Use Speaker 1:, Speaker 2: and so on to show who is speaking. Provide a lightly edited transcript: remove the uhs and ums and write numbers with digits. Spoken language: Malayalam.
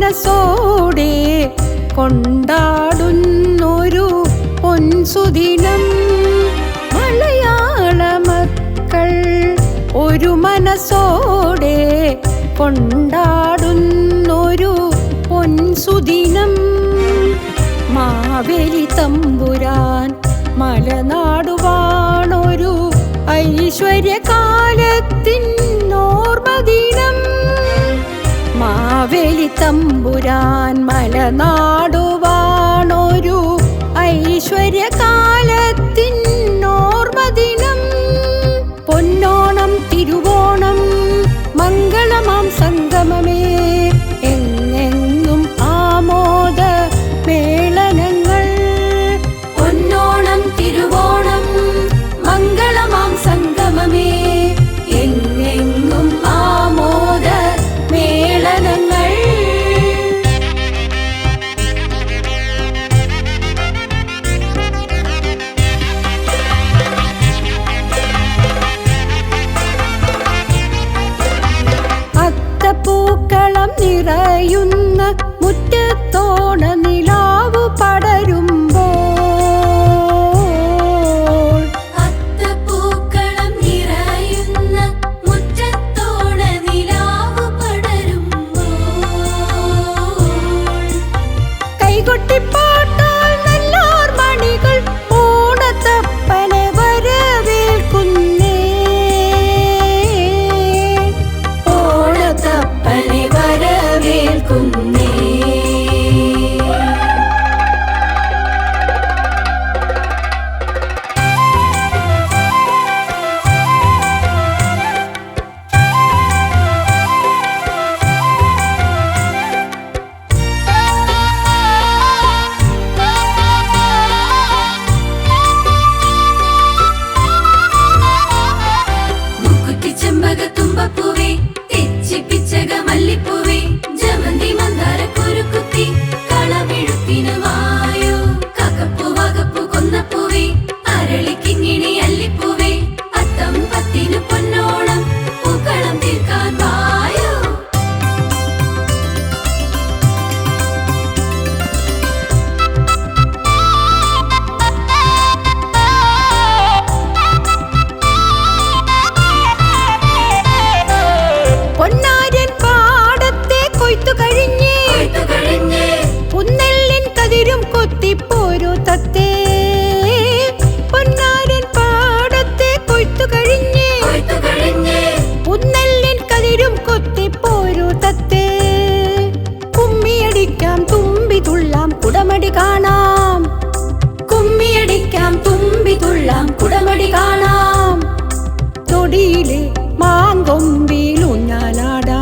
Speaker 1: മനസ്സോടെ കൊണ്ടാടുന്നൊരു പൊൻസുദിനം. മലയാള മക്കൾ ഒരു മനസ്സോടെ കൊണ്ടാടുന്നൊരു പൊൻസുദിനം. മാവേലി തമ്പുരാൻ മലനാടുവാണൊരു ഐശ്വര്യകാലത്തിൻ ഓർമ്മദിനം. മാവേലി തമ്പുരാൻ മലനാടുവാണൊരു ഐശ്വര്യകാലത്തിൻ ഓർമ്മദിനം. പൊന്നോണം തിരുവോണം മംഗളമാം സംഗമമേ, എങ്ങെങ്ങും ആമോദ മേളനങ്ങൾ. പൊന്നോണം തിരുവോണം മംഗളമാം സംഗമമേ, എങ്ങെങ്ങും ആമോദ മേളനങ്ങൾ. അത്തപ്പൂക്കളം നിറയുന്ന മുറ്റത്തോണ നിലാവു പടരുമ്പോൾ,
Speaker 2: അത്തപ്പൂക്കളം നിറയുന്ന മുറ്റത്തോണ നിലാവു പടരുമ്പോൾ,
Speaker 1: കൈകൊട്ടിപ്പാട്ടാൽ നല്ലോർ മണികൾ ഓണത്തപ്പനെ വരവേൽക്കുന്നേ.
Speaker 2: ഓണത്തപ്പനെ വരവേൽക്കുന്നേ. ചെമ്പകത്തുമ്പപ്പൂവേ, തെച്ചിപ്പിച്ചക മല്ലിപ്പൂവേ, ജമന്തി മന്ദാര കുരുക്കുത്തി കളമെഴുത്തിന് വായോ. കക്കപ്പൂ വകപ്പൂ കൊന്നപ്പൂവേ, അരളിക്കിങ്ങിണി അല്ലിപ്പൂവേ, അത്തം പത്തിന് പൊന്നോണം പൂക്കളം തീർക്കാൻ വായോ.
Speaker 1: പൊന്നാരൻ പാടത്തെ കൊയ്ത്തു കഴിഞ്ഞേ, പുന്നെല്ലിൻ കതിരും കൊത്തിപ്പോരു തത്തേ. പൊന്നാരൻ പാടത്തെ കൊയ്ത്തു കഴിഞ്ഞേ, പുന്നെല്ലിൻ കതിരും കൊത്തിപ്പോരു തത്തേ. കുമ്മിയടിക്കാം തുമ്പി തുള്ളാം കുടമടി കാണാം, കുമ്മിയടിക്കാം തുമ്പി തുള്ളാം കുടമടി കാണാം. തൊടിയിലെ മാങ്കൊമ്പിൽ ഊഞ്ഞാലാടാം.